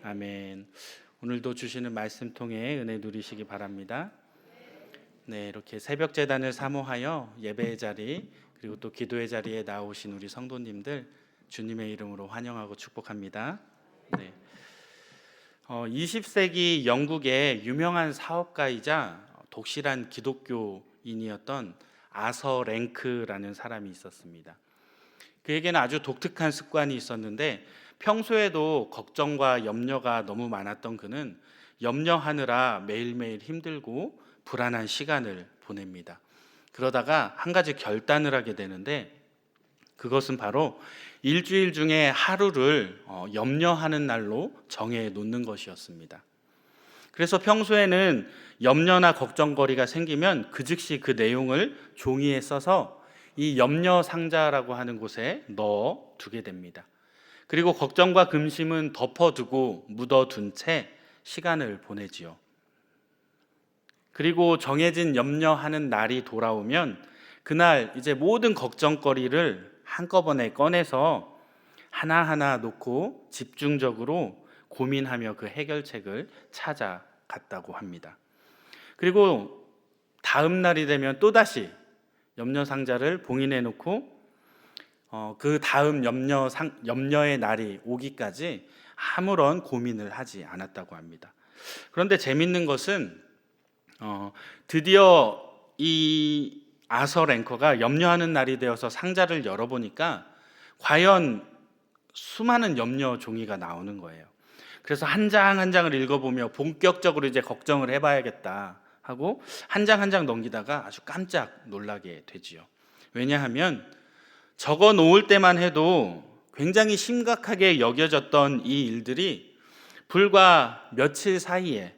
아멘. 오늘도 주시는 말씀 통해 은혜 누리시기 바랍니다. 네, 이렇게 새벽 제단을 사모하여 예배의 자리 그리고 또 기도의 자리에 나오신 우리 성도님들 주님의 이름으로 환영하고 축복합니다. 네. 20세기 영국의 유명한 사업가이자 독실한 기독교인이었던 아서 랭크라는 사람이 있었습니다. 그에게는 아주 독특한 습관이 있었는데 평소에도 걱정과 염려가 너무 많았던 그는 염려하느라 매일매일 힘들고 불안한 시간을 보냅니다. 그러다가 한 가지 결단을 하게 되는데 그것은 바로 일주일 중에 하루를 염려하는 날로 정해 놓는 것이었습니다. 그래서 평소에는 염려나 걱정거리가 생기면 그 즉시 그 내용을 종이에 써서 이 염려 상자라고 하는 곳에 넣어 두게 됩니다. 그리고 걱정과 근심은 덮어두고 묻어둔 채 시간을 보내지요. 그리고 정해진 염려하는 날이 돌아오면 그날 이제 모든 걱정거리를 한꺼번에 꺼내서 하나하나 놓고 집중적으로 고민하며 그 해결책을 찾아갔다고 합니다. 그리고 다음 날이 되면 또다시 염려 상자를 봉인해 놓고 그 다음 염려의 날이 오기까지 아무런 고민을 하지 않았다고 합니다. 그런데 재밌는 것은 드디어 이 아서 랭커가 염려하는 날이 되어서 상자를 열어보니까 과연 수많은 염려 종이가 나오는 거예요. 그래서 한 장 한 장을 읽어보며 본격적으로 이제 걱정을 해봐야겠다 하고 한 장 한 장 넘기다가 아주 깜짝 놀라게 되지요. 왜냐하면 적어 놓을 때만 해도 굉장히 심각하게 여겨졌던 이 일들이 불과 며칠 사이에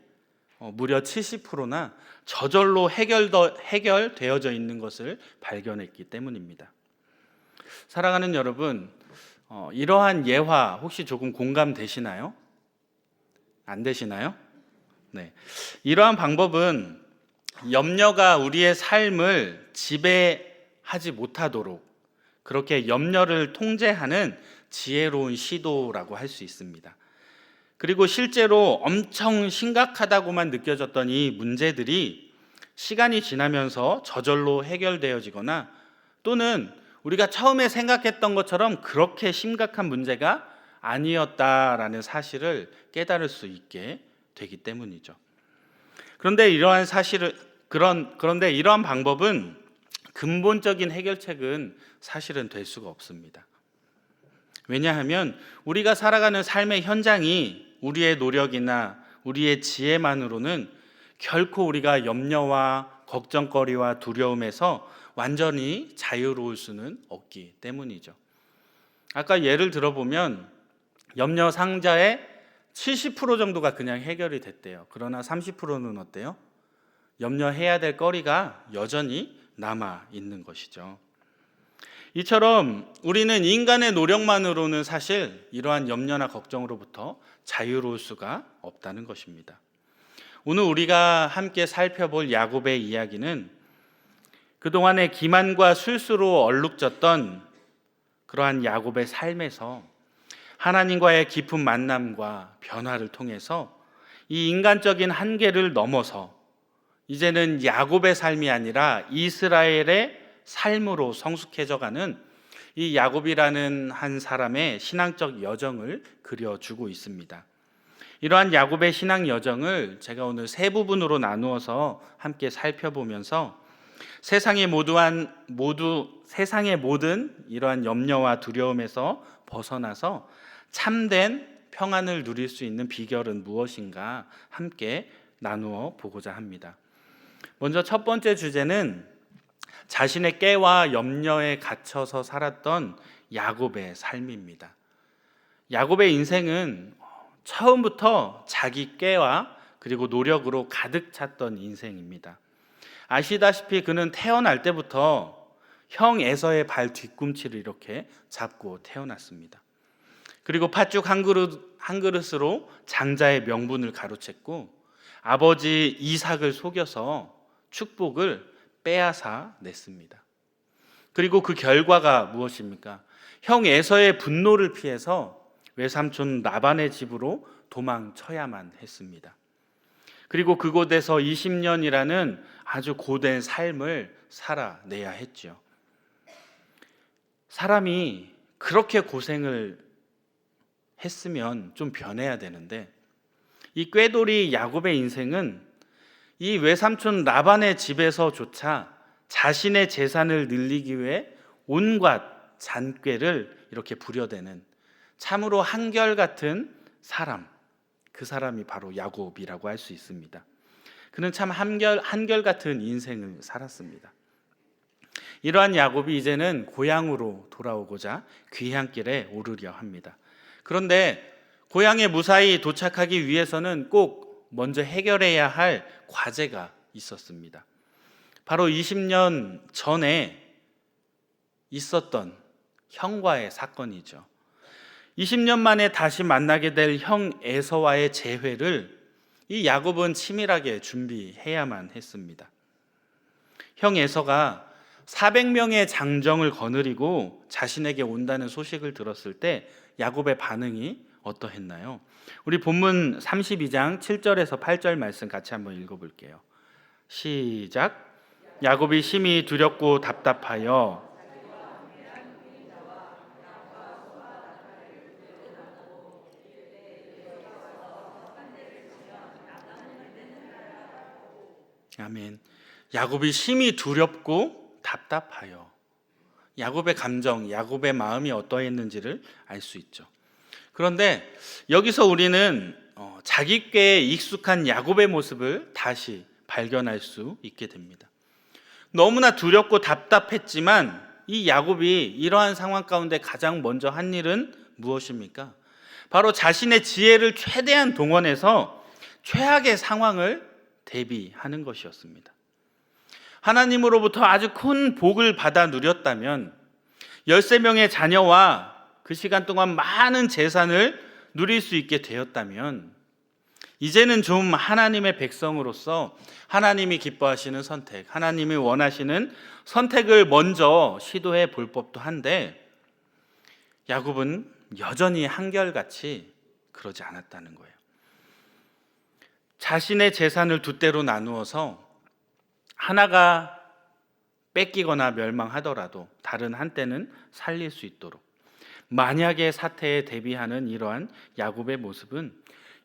무려 70%나 저절로 해결되어져 있는 것을 발견했기 때문입니다. 사랑하는 여러분, 이러한 예화 혹시 조금 공감되시나요? 안 되시나요? 네. 이러한 방법은 염려가 우리의 삶을 지배하지 못하도록 그렇게 염려를 통제하는 지혜로운 시도라고 할 수 있습니다. 그리고 실제로 엄청 심각하다고만 느껴졌던 이 문제들이 시간이 지나면서 저절로 해결되어지거나 또는 우리가 처음에 생각했던 것처럼 그렇게 심각한 문제가 아니었다라는 사실을 깨달을 수 있게 되기 때문이죠. 그런데 이러한 방법은 근본적인 해결책은 사실은 될 수가 없습니다. 왜냐하면 우리가 살아가는 삶의 현장이 우리의 노력이나 우리의 지혜만으로는 결코 우리가 염려와 걱정거리와 두려움에서 완전히 자유로울 수는 없기 때문이죠. 아까 예를 들어보면 염려 상자의 70% 정도가 그냥 해결이 됐대요. 그러나 30%는 어때요? 염려해야 될 거리가 여전히 남아 있는 것이죠. 이처럼 우리는 인간의 노력만으로는 사실 이러한 염려나 걱정으로부터 자유로울 수가 없다는 것입니다. 오늘 우리가 함께 살펴볼 야곱의 이야기는 그동안의 기만과 술수로 얼룩졌던 그러한 야곱의 삶에서 하나님과의 깊은 만남과 변화를 통해서 이 인간적인 한계를 넘어서 이제는 야곱의 삶이 아니라 이스라엘의 삶으로 성숙해져가는 이 야곱이라는 한 사람의 신앙적 여정을 그려주고 있습니다. 이러한 야곱의 신앙 여정을 제가 오늘 세 부분으로 나누어서 함께 살펴보면서 세상의 모든 이러한 염려와 두려움에서 벗어나서 참된 평안을 누릴 수 있는 비결은 무엇인가 함께 나누어 보고자 합니다. 먼저 첫 번째 주제는 자신의 깨와 염려에 갇혀서 살았던 야곱의 삶입니다. 야곱의 인생은 처음부터 자기 깨와 그리고 노력으로 가득 찼던 인생입니다. 아시다시피 그는 태어날 때부터 형 에서의 발 뒤꿈치를 이렇게 잡고 태어났습니다. 그리고 팥죽 한 그릇으로 장자의 명분을 가로챘고 아버지 이삭을 속여서 축복을 빼앗아 냈습니다. 그리고 그 결과가 무엇입니까? 형 에서의 분노를 피해서 외삼촌 라반의 집으로 도망쳐야만 했습니다. 그리고 그곳에서 20년이라는 아주 고된 삶을 살아내야 했죠. 사람이 그렇게 고생을 했으면 좀 변해야 되는데, 이 꾀돌이 야곱의 인생은 이 외삼촌 라반의 집에서조차 자신의 재산을 늘리기 위해 온갖 잔꾀를 이렇게 부려대는 참으로 한결같은 사람, 그 사람이 바로 야곱이라고 할 수 있습니다. 그는 참 한결같은 인생을 살았습니다. 이러한 야곱이 이제는 고향으로 돌아오고자 귀향길에 오르려 합니다. 그런데 고향에 무사히 도착하기 위해서는 꼭 먼저 해결해야 할 과제가 있었습니다. 바로 20년 전에 있었던 형과의 사건이죠. 20년 만에 다시 만나게 될 형 에서와의 재회를 이 야곱은 치밀하게 준비해야만 했습니다. 형 에서가 400명의 장정을 거느리고 자신에게 온다는 소식을 들었을 때 야곱의 반응이 어떠했나요? 우리 본문 32장 7절에서 8절 말씀 같이 한번 읽어볼게요. 시작. 야곱이 심히 두렵고 답답하여 아멘. 야곱이 심히 두렵고 답답하여. 야곱의 감정, 야곱의 마음이 어떠했는지를 알 수 있죠. 그런데 여기서 우리는 자기 꾀에 익숙한 야곱의 모습을 다시 발견할 수 있게 됩니다. 너무나 두렵고 답답했지만 이 야곱이 이러한 상황 가운데 가장 먼저 한 일은 무엇입니까? 바로 자신의 지혜를 최대한 동원해서 최악의 상황을 대비하는 것이었습니다. 하나님으로부터 아주 큰 복을 받아 누렸다면 13명의 자녀와 그 시간 동안 많은 재산을 누릴 수 있게 되었다면 이제는 좀 하나님의 백성으로서 하나님이 기뻐하시는 선택, 하나님이 원하시는 선택을 먼저 시도해 볼 법도 한데 야곱은 여전히 한결같이 그러지 않았다는 거예요. 자신의 재산을 두 대로 나누어서 하나가 뺏기거나 멸망하더라도 다른 한때는 살릴 수 있도록 만약의 사태에 대비하는 이러한 야곱의 모습은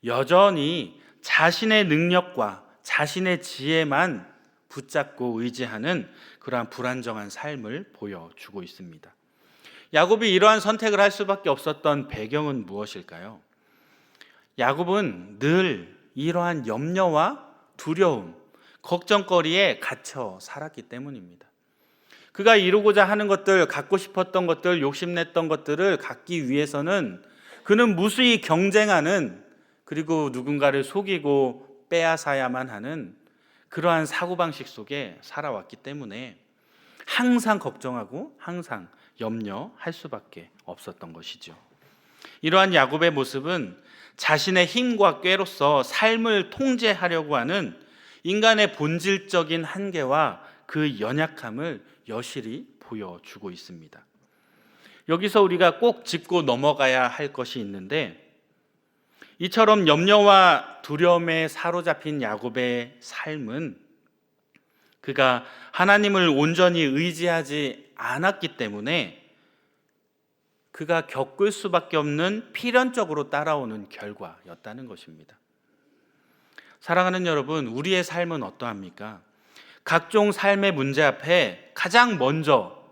여전히 자신의 능력과 자신의 지혜만 붙잡고 의지하는 그러한 불안정한 삶을 보여주고 있습니다. 야곱이 이러한 선택을 할 수밖에 없었던 배경은 무엇일까요? 야곱은 늘 이러한 염려와 두려움, 걱정거리에 갇혀 살았기 때문입니다. 그가 이루고자 하는 것들, 갖고 싶었던 것들, 욕심냈던 것들을 갖기 위해서는 그는 무수히 경쟁하는, 그리고 누군가를 속이고 빼앗아야만 하는 그러한 사고방식 속에 살아왔기 때문에 항상 걱정하고 항상 염려할 수밖에 없었던 것이죠. 이러한 야곱의 모습은 자신의 힘과 꾀로서 삶을 통제하려고 하는 인간의 본질적인 한계와 그 연약함을 여실히 보여주고 있습니다. 여기서 우리가 꼭 짚고 넘어가야 할 것이 있는데, 이처럼 염려와 두려움에 사로잡힌 야곱의 삶은 그가 하나님을 온전히 의지하지 않았기 때문에 그가 겪을 수밖에 없는 필연적으로 따라오는 결과였다는 것입니다. 사랑하는 여러분, 우리의 삶은 어떠합니까? 각종 삶의 문제 앞에 가장 먼저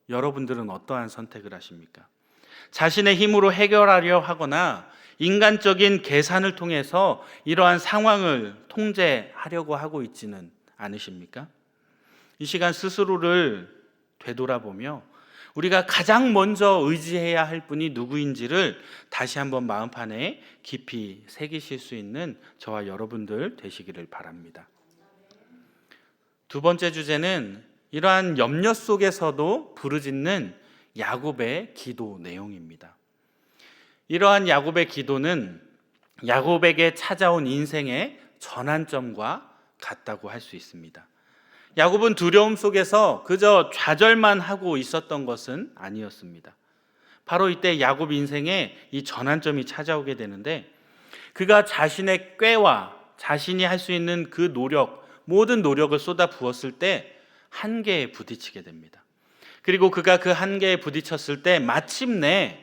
여러분들은 어떠한 선택을 하십니까? 자신의 힘으로 해결하려 하거나 인간적인 계산을 통해서 이러한 상황을 통제하려고 하고 있지는 않으십니까? 이 시간 스스로를 되돌아보며 우리가 가장 먼저 의지해야 할 분이 누구인지를 다시 한번 마음판에 깊이 새기실 수 있는 저와 여러분들 되시기를 바랍니다. 두 번째 주제는 이러한 염려 속에서도 부르짖는 야곱의 기도 내용입니다. 이러한 야곱의 기도는 야곱에게 찾아온 인생의 전환점과 같다고 할 수 있습니다. 야곱은 두려움 속에서 그저 좌절만 하고 있었던 것은 아니었습니다. 바로 이때 야곱 인생에 이 전환점이 찾아오게 되는데, 그가 자신의 꾀와 자신이 할 수 있는 그 노력, 모든 노력을 쏟아 부었을 때 한계에 부딪히게 됩니다. 그리고 그가 그 한계에 부딪혔을 때 마침내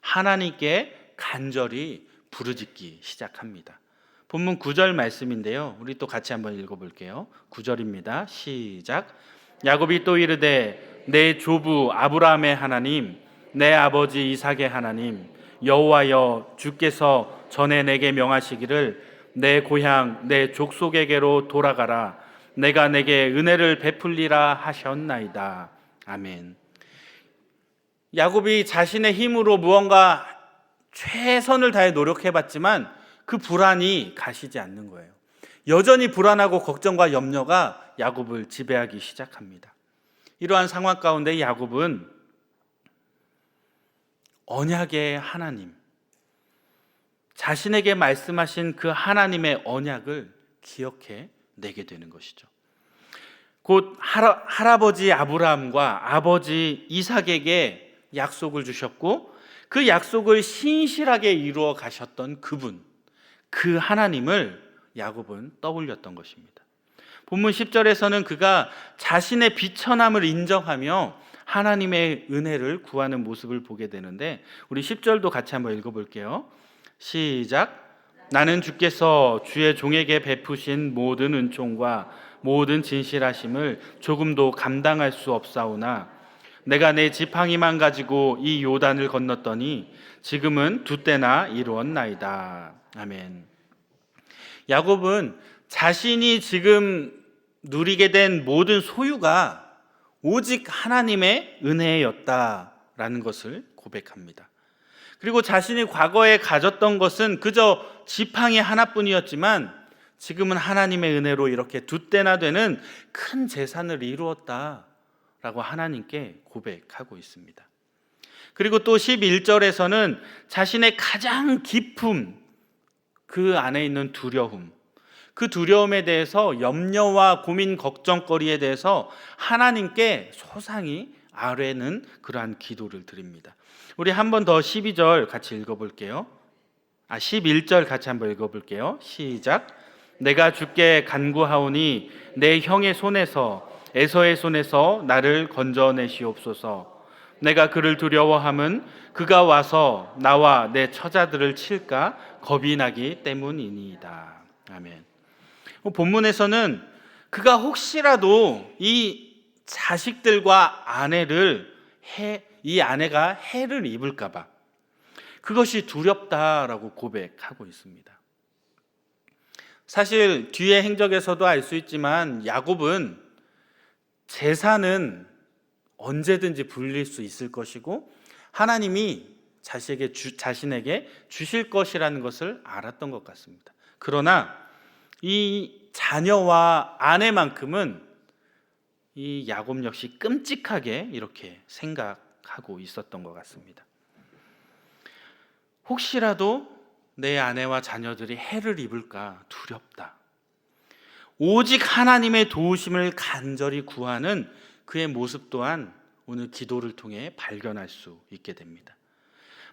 하나님께 간절히 부르짖기 시작합니다. 본문 9절 말씀인데요, 우리 또 같이 한번 읽어볼게요. 9절입니다. 시작. 야곱이 또 이르되 내 조부 아브라함의 하나님, 내 아버지 이삭의 하나님 여호와여, 주께서 전에 내게 명하시기를 내 고향 내 족속에게로 돌아가라, 내가 내게 은혜를 베풀리라 하셨나이다. 아멘. 야곱이 자신의 힘으로 무언가 최선을 다해 노력해봤지만 그 불안이 가시지 않는 거예요. 여전히 불안하고 걱정과 염려가 야곱을 지배하기 시작합니다. 이러한 상황 가운데 야곱은 언약의 하나님, 자신에게 말씀하신 그 하나님의 언약을 기억해 내게 되는 것이죠. 곧 할아버지 아브라함과 아버지 이삭에게 약속을 주셨고 그 약속을 신실하게 이루어 가셨던 그분, 그 하나님을 야곱은 떠올렸던 것입니다. 본문 10절에서는 그가 자신의 비천함을 인정하며 하나님의 은혜를 구하는 모습을 보게 되는데, 우리 10절도 같이 한번 읽어볼게요. 시작. 나는 주께서 주의 종에게 베푸신 모든 은총과 모든 진실하심을 조금도 감당할 수 없사오나 내가 내 지팡이만 가지고 이 요단을 건넜더니 지금은 두 때나 이루었나이다. 아멘. 야곱은 자신이 지금 누리게 된 모든 소유가 오직 하나님의 은혜였다라는 것을 고백합니다. 그리고 자신이 과거에 가졌던 것은 그저 지팡이 하나뿐이었지만 지금은 하나님의 은혜로 이렇게 두 때나 되는 큰 재산을 이루었다라고 하나님께 고백하고 있습니다. 그리고 또 11절에서는 자신의 가장 깊은 그 안에 있는 두려움, 그 두려움에 대해서 염려와 고민, 걱정거리에 대해서 하나님께 소상히 아뢰는 그러한 기도를 드립니다. 우리 한 번 더 12절 같이 읽어볼게요. 11절 같이 한번 읽어볼게요. 시작. 내가 주께 간구하오니 내 형의 손에서 에서의 손에서 나를 건져내시옵소서. 내가 그를 두려워함은 그가 와서 나와 내 처자들을 칠까 겁이 나기 때문이니이다. 아멘. 본문에서는 그가 혹시라도 이 자식들과 이 아내가 해를 입을까 봐 그것이 두렵다라고 고백하고 있습니다. 사실 뒤의 행적에서도 알 수 있지만 야곱은 재산은 언제든지 불릴 수 있을 것이고 하나님이 자신에게 주실 것이라는 것을 알았던 것 같습니다. 그러나 이 자녀와 아내만큼은 이 야곱 역시 끔찍하게 이렇게 생각하고 있었던 것 같습니다. 혹시라도 내 아내와 자녀들이 해를 입을까 두렵다. 오직 하나님의 도우심을 간절히 구하는 그의 모습 또한 오늘 기도를 통해 발견할 수 있게 됩니다.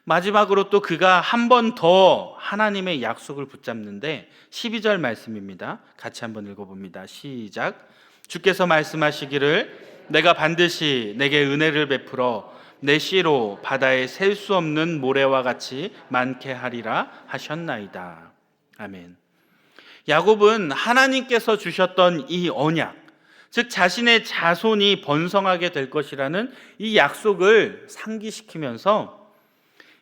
마지막으로 또 그가 한 번 더 하나님의 약속을 붙잡는데 12절 말씀입니다. 같이 한번 읽어봅니다. 시작. 주께서 말씀하시기를 내가 반드시 내게 은혜를 베풀어 내 씨로 바다에 셀 수 없는 모래와 같이 많게 하리라 하셨나이다. 아멘. 야곱은 하나님께서 주셨던 이 언약, 즉 자신의 자손이 번성하게 될 것이라는 이 약속을 상기시키면서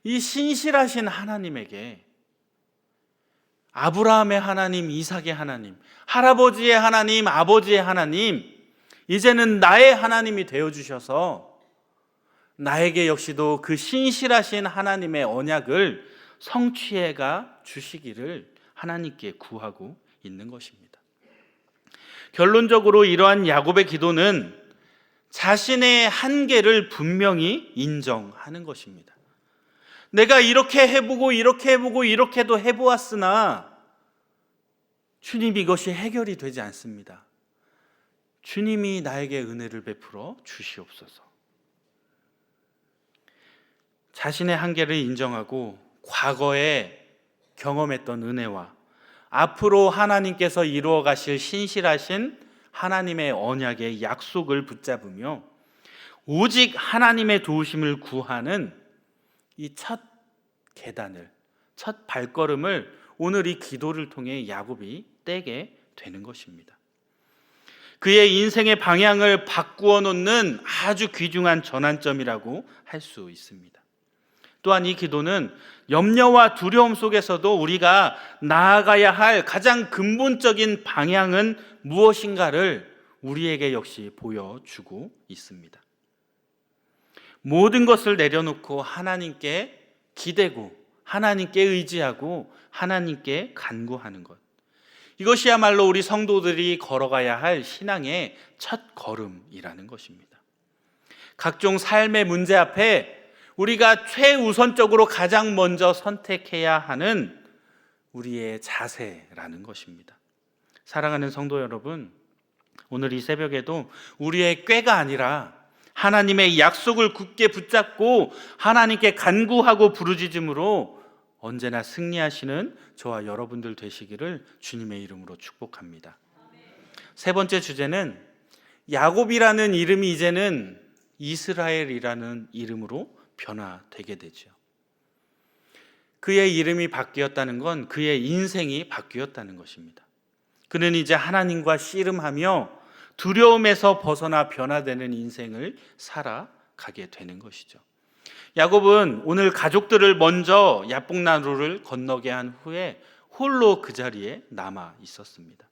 이 신실하신 하나님에게 아브라함의 하나님, 이삭의 하나님, 할아버지의 하나님, 아버지의 하나님, 이제는 나의 하나님이 되어주셔서 나에게 역시도 그 신실하신 하나님의 언약을 성취해가 주시기를 하나님께 구하고 있는 것입니다. 결론적으로 이러한 야곱의 기도는 자신의 한계를 분명히 인정하는 것입니다. 내가 이렇게 해보고 이렇게도 해보았으나 주님, 이것이 해결이 되지 않습니다. 주님이 나에게 은혜를 베풀어 주시옵소서. 자신의 한계를 인정하고 과거에 경험했던 은혜와 앞으로 하나님께서 이루어 가실 신실하신 하나님의 언약의 약속을 붙잡으며 오직 하나님의 도우심을 구하는 이 첫 계단을, 첫 발걸음을 오늘 이 기도를 통해 야곱이 떼게 되는 것입니다. 그의 인생의 방향을 바꾸어 놓는 아주 귀중한 전환점이라고 할 수 있습니다. 또한 이 기도는 염려와 두려움 속에서도 우리가 나아가야 할 가장 근본적인 방향은 무엇인가를 우리에게 역시 보여주고 있습니다. 모든 것을 내려놓고 하나님께 기대고 하나님께 의지하고 하나님께 간구하는 것, 이것이야말로 우리 성도들이 걸어가야 할 신앙의 첫 걸음이라는 것입니다. 각종 삶의 문제 앞에 우리가 최우선적으로 가장 먼저 선택해야 하는 우리의 자세라는 것입니다. 사랑하는 성도 여러분, 오늘 이 새벽에도 우리의 꾀가 아니라 하나님의 약속을 굳게 붙잡고 하나님께 간구하고 부르짖음으로 언제나 승리하시는 저와 여러분들 되시기를 주님의 이름으로 축복합니다. 세 번째 주제는 야곱이라는 이름이 이제는 이스라엘이라는 이름으로 변화되게 되죠. 그의 이름이 바뀌었다는 건 그의 인생이 바뀌었다는 것입니다. 그는 이제 하나님과 씨름하며 두려움에서 벗어나 변화되는 인생을 살아가게 되는 것이죠. 야곱은 오늘 가족들을 먼저 야복나루를 건너게 한 후에 홀로 그 자리에 남아 있었습니다.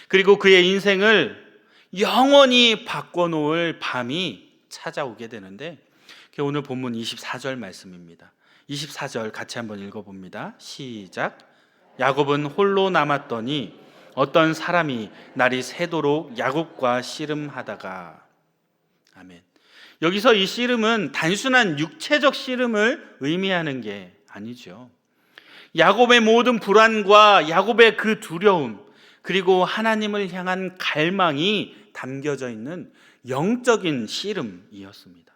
그리고 그의 인생을 영원히 바꿔놓을 밤이 찾아오게 되는데, 그게 오늘 본문 24절 말씀입니다. 24절 같이 한번 읽어봅니다. 시작. 야곱은 홀로 남았더니 어떤 사람이 날이 새도록 야곱과 씨름하다가. 아멘. 여기서 이 씨름은 단순한 육체적 씨름을 의미하는 게 아니죠. 야곱의 모든 불안과 야곱의 그 두려움, 그리고 하나님을 향한 갈망이 담겨져 있는 영적인 씨름이었습니다.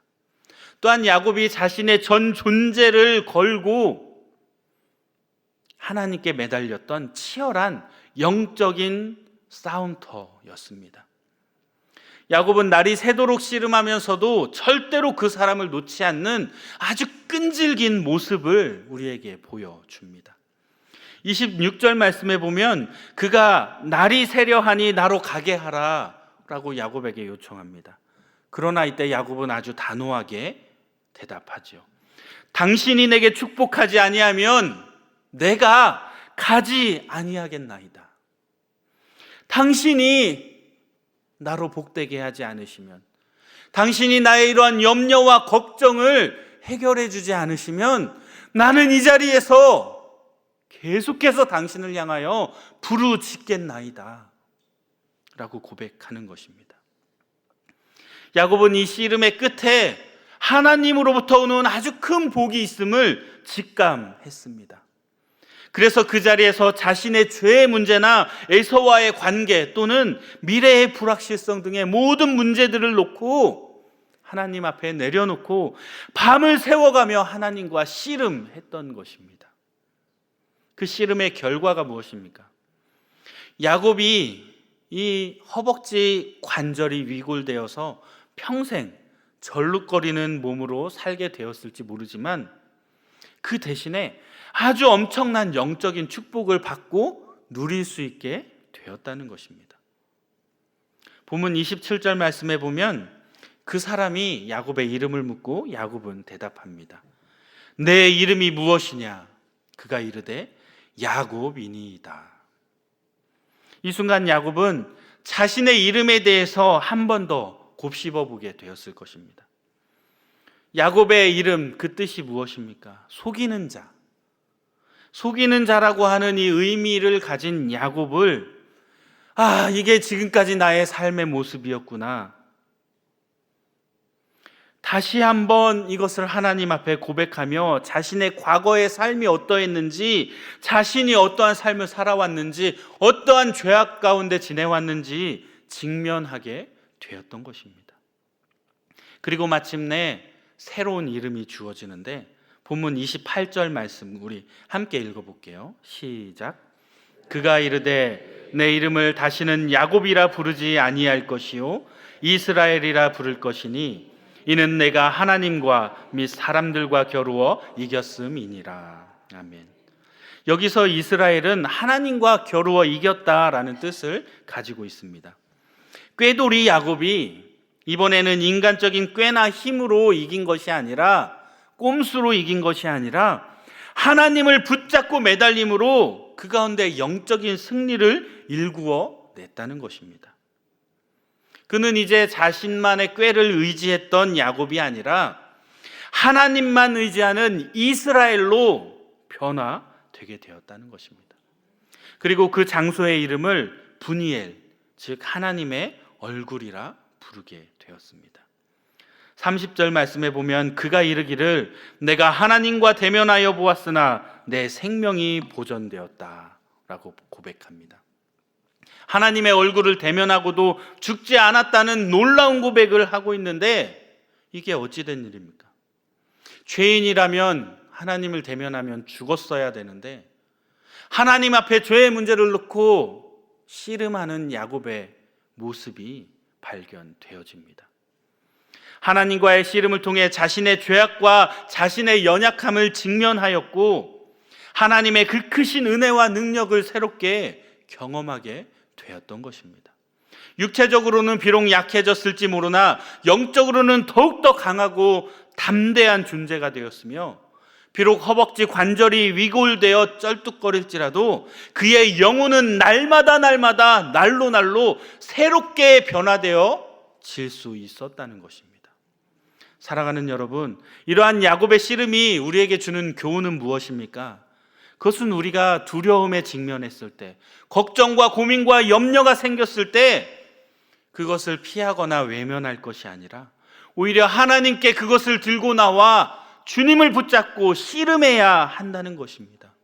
또한 야곱이 자신의 전 존재를 걸고 하나님께 매달렸던 치열한 영적인 싸움터였습니다. 야곱은 날이 새도록 씨름하면서도 절대로 그 사람을 놓지 않는 아주 끈질긴 모습을 우리에게 보여줍니다. 26절 말씀에 보면 그가 날이 새려하니 나로 가게 하라 라고 야곱에게 요청합니다. 그러나 이때 야곱은 아주 단호하게 대답하죠. 당신이 내게 축복하지 아니하면 내가 가지 아니하겠나이다. 당신이 나로 복되게 하지 않으시면, 당신이 나의 이러한 염려와 걱정을 해결해 주지 않으시면 나는 이 자리에서 계속해서 당신을 향하여 부르짖겠나이다 라고 고백하는 것입니다. 야곱은 이 씨름의 끝에 하나님으로부터 오는 아주 큰 복이 있음을 직감했습니다. 그래서 그 자리에서 자신의 죄의 문제나 에서와의 관계 또는 미래의 불확실성 등의 모든 문제들을 놓고 하나님 앞에 내려놓고 밤을 새워가며 하나님과 씨름했던 것입니다. 그 씨름의 결과가 무엇입니까? 야곱이 이 허벅지 관절이 위골되어서 평생 절룩거리는 몸으로 살게 되었을지 모르지만 그 대신에 아주 엄청난 영적인 축복을 받고 누릴 수 있게 되었다는 것입니다. 본문 27절 말씀에 보면 그 사람이 야곱의 이름을 묻고 야곱은 대답합니다. 내 이름이 무엇이냐? 그가 이르되 야곱이니이다. 이 순간 야곱은 자신의 이름에 대해서 한 번 더 곱씹어 보게 되었을 것입니다. 야곱의 이름, 그 뜻이 무엇입니까? 속이는 자. 속이는 자라고 하는 이 의미를 가진 야곱을, 이게 지금까지 나의 삶의 모습이었구나. 다시 한번 이것을 하나님 앞에 고백하며 자신의 과거의 삶이 어떠했는지, 자신이 어떠한 삶을 살아왔는지, 어떠한 죄악 가운데 지내왔는지 직면하게 되었던 것입니다. 그리고 마침내 새로운 이름이 주어지는데 본문 28절 말씀 우리 함께 읽어볼게요. 시작. 그가 이르되 내 이름을 다시는 야곱이라 부르지 아니할 것이요 이스라엘이라 부를 것이니 이는 내가 하나님과 및 사람들과 겨루어 이겼음이니라. 아멘. 여기서 이스라엘은 하나님과 겨루어 이겼다라는 뜻을 가지고 있습니다. 꾀돌이 야곱이 이번에는 인간적인 꾀나 힘으로 이긴 것이 아니라, 꼼수로 이긴 것이 아니라 하나님을 붙잡고 매달림으로 그 가운데 영적인 승리를 일구어 냈다는 것입니다. 그는 이제 자신만의 꾀를 의지했던 야곱이 아니라 하나님만 의지하는 이스라엘로 변화되게 되었다는 것입니다. 그리고 그 장소의 이름을 브니엘, 즉 하나님의 얼굴이라 부르게 되었습니다. 30절 말씀에 보면 그가 이르기를 내가 하나님과 대면하여 보았으나 내 생명이 보존되었다 라고 고백합니다. 하나님의 얼굴을 대면하고도 죽지 않았다는 놀라운 고백을 하고 있는데, 이게 어찌된 일입니까? 죄인이라면 하나님을 대면하면 죽었어야 되는데 하나님 앞에 죄의 문제를 놓고 씨름하는 야곱의 모습이 발견되어집니다. 하나님과의 씨름을 통해 자신의 죄악과 자신의 연약함을 직면하였고 하나님의 그 크신 은혜와 능력을 새롭게 경험하게 되었던 것입니다. 육체적으로는 비록 약해졌을지 모르나 영적으로는 더욱더 강하고 담대한 존재가 되었으며, 비록 허벅지 관절이 위골되어 쩔뚝거릴지라도 그의 영혼은 날마다 날로 새롭게 변화되어 질 수 있었다는 것입니다. 사랑하는 여러분, 이러한 야곱의 씨름이 우리에게 주는 교훈은 무엇입니까? 그것은 우리가 두려움에 직면했을 때, 걱정과 고민과 염려가 생겼을 때 그것을 피하거나 외면할 것이 아니라 오히려 하나님께 그것을 들고 나와 주님을 붙잡고 씨름해야 한다는 것입니다.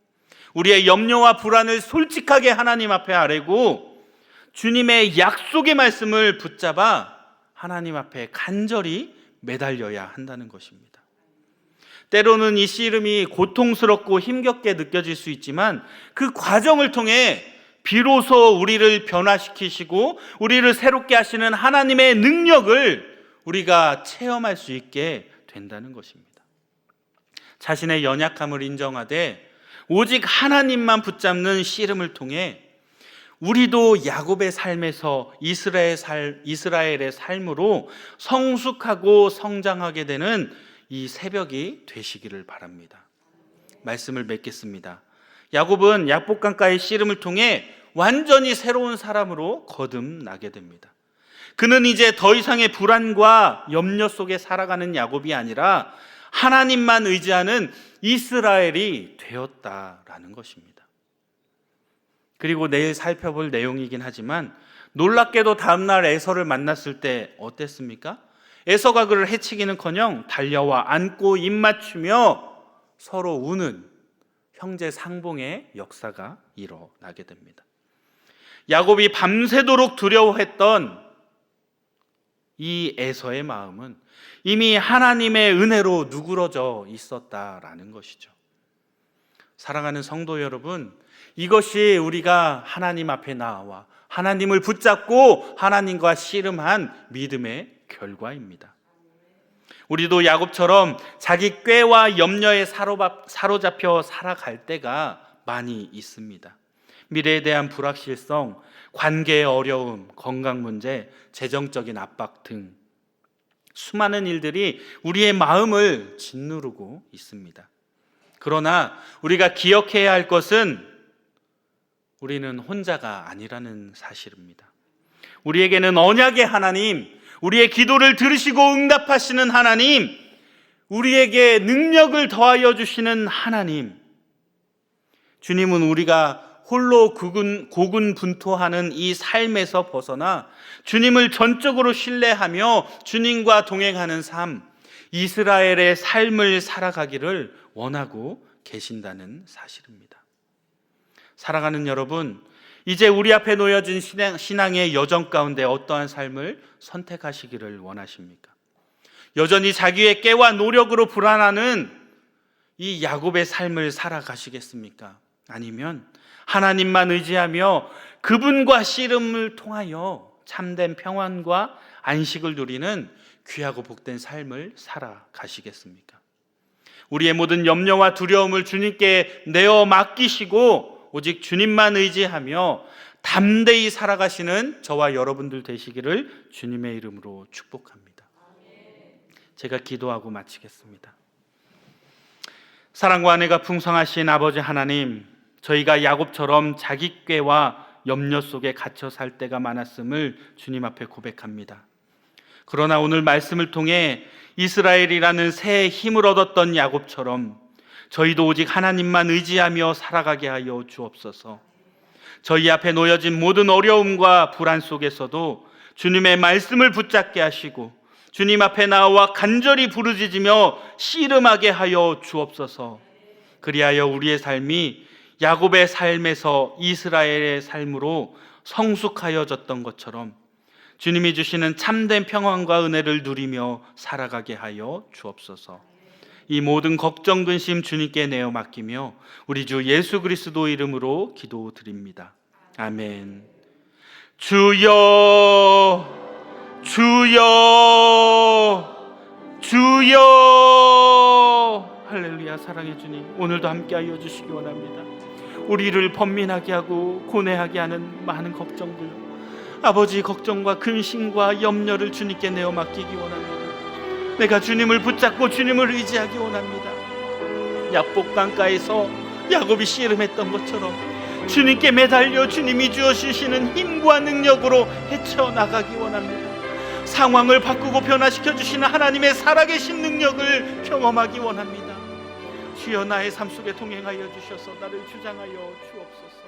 우리의 염려와 불안을 솔직하게 하나님 앞에 아뢰고 주님의 약속의 말씀을 붙잡아 하나님 앞에 간절히 매달려야 한다는 것입니다. 때로는 이 씨름이 고통스럽고 힘겹게 느껴질 수 있지만 그 과정을 통해 비로소 우리를 변화시키시고 우리를 새롭게 하시는 하나님의 능력을 우리가 체험할 수 있게 된다는 것입니다. 자신의 연약함을 인정하되 오직 하나님만 붙잡는 씨름을 통해 우리도 야곱의 삶에서 이스라엘의 삶으로 성숙하고 성장하게 되는 이 새벽이 되시기를 바랍니다. 말씀을 맺겠습니다. 야곱은 약복강가의 씨름을 통해 완전히 새로운 사람으로 거듭나게 됩니다. 그는 이제 더 이상의 불안과 염려 속에 살아가는 야곱이 아니라 하나님만 의지하는 이스라엘이 되었다라는 것입니다. 그리고 내일 살펴볼 내용이긴 하지만 놀랍게도 다음날 에서를 만났을 때 어땠습니까? 에서가 그를 해치기는커녕 달려와 안고 입맞추며 서로 우는 형제 상봉의 역사가 일어나게 됩니다. 야곱이 밤새도록 두려워했던 이 에서의 마음은 이미 하나님의 은혜로 누그러져 있었다라는 것이죠. 사랑하는 성도 여러분, 이것이 우리가 하나님 앞에 나와 하나님을 붙잡고 하나님과 씨름한 믿음의 결과입니다. 우리도 야곱처럼 자기 꾀와 염려에 사로잡혀 살아갈 때가 많이 있습니다. 미래에 대한 불확실성, 관계의 어려움, 건강 문제, 재정적인 압박 등 수많은 일들이 우리의 마음을 짓누르고 있습니다. 그러나 우리가 기억해야 할 것은 우리는 혼자가 아니라는 사실입니다. 우리에게는 언약의 하나님, 우리의 기도를 들으시고 응답하시는 하나님, 우리에게 능력을 더하여 주시는 하나님, 주님은 우리가 홀로 고군분투하는 이 삶에서 벗어나 주님을 전적으로 신뢰하며 주님과 동행하는 삶, 이스라엘의 삶을 살아가기를 원하고 계신다는 사실입니다. 사랑하는 여러분, 이제 우리 앞에 놓여진 신앙의 여정 가운데 어떠한 삶을 선택하시기를 원하십니까? 여전히 자기의 깨와 노력으로 불안하는 이 야곱의 삶을 살아가시겠습니까? 아니면 하나님만 의지하며 그분과 씨름을 통하여 참된 평안과 안식을 누리는 귀하고 복된 삶을 살아가시겠습니까? 우리의 모든 염려와 두려움을 주님께 내어 맡기시고 오직 주님만 의지하며 담대히 살아가시는 저와 여러분들 되시기를 주님의 이름으로 축복합니다. 제가 기도하고 마치겠습니다. 사랑과 은혜가 풍성하신 아버지 하나님, 저희가 야곱처럼 자기 꾀와 염려 속에 갇혀 살 때가 많았음을 주님 앞에 고백합니다. 그러나 오늘 말씀을 통해 이스라엘이라는 새 힘을 얻었던 야곱처럼 저희도 오직 하나님만 의지하며 살아가게 하여 주옵소서. 저희 앞에 놓여진 모든 어려움과 불안 속에서도 주님의 말씀을 붙잡게 하시고 주님 앞에 나와 간절히 부르짖으며 씨름하게 하여 주옵소서. 그리하여 우리의 삶이 야곱의 삶에서 이스라엘의 삶으로 성숙하여졌던 것처럼 주님이 주시는 참된 평안과 은혜를 누리며 살아가게 하여 주옵소서. 이 모든 걱정 근심 주님께 내어 맡기며 우리 주 예수 그리스도 이름으로 기도드립니다. 아멘. 주여, 주여, 주여. 할렐루야. 사랑의 주님, 오늘도 함께하여 주시기 원합니다. 우리를 번민하게 하고 고뇌하게 하는 많은 걱정들, 아버지 걱정과 근심과 염려를 주님께 내어 맡기기 원합니다. 내가 주님을 붙잡고 주님을 의지하기 원합니다. 야복강가에서 야곱이 씨름했던 것처럼 주님께 매달려 주님이 주시는 힘과 능력으로 헤쳐나가기 원합니다. 상황을 바꾸고 변화시켜 주시는 하나님의 살아계신 능력을 경험하기 원합니다. 주여, 나의 삶 속에 동행하여 주셔서 나를 주장하여 주옵소서.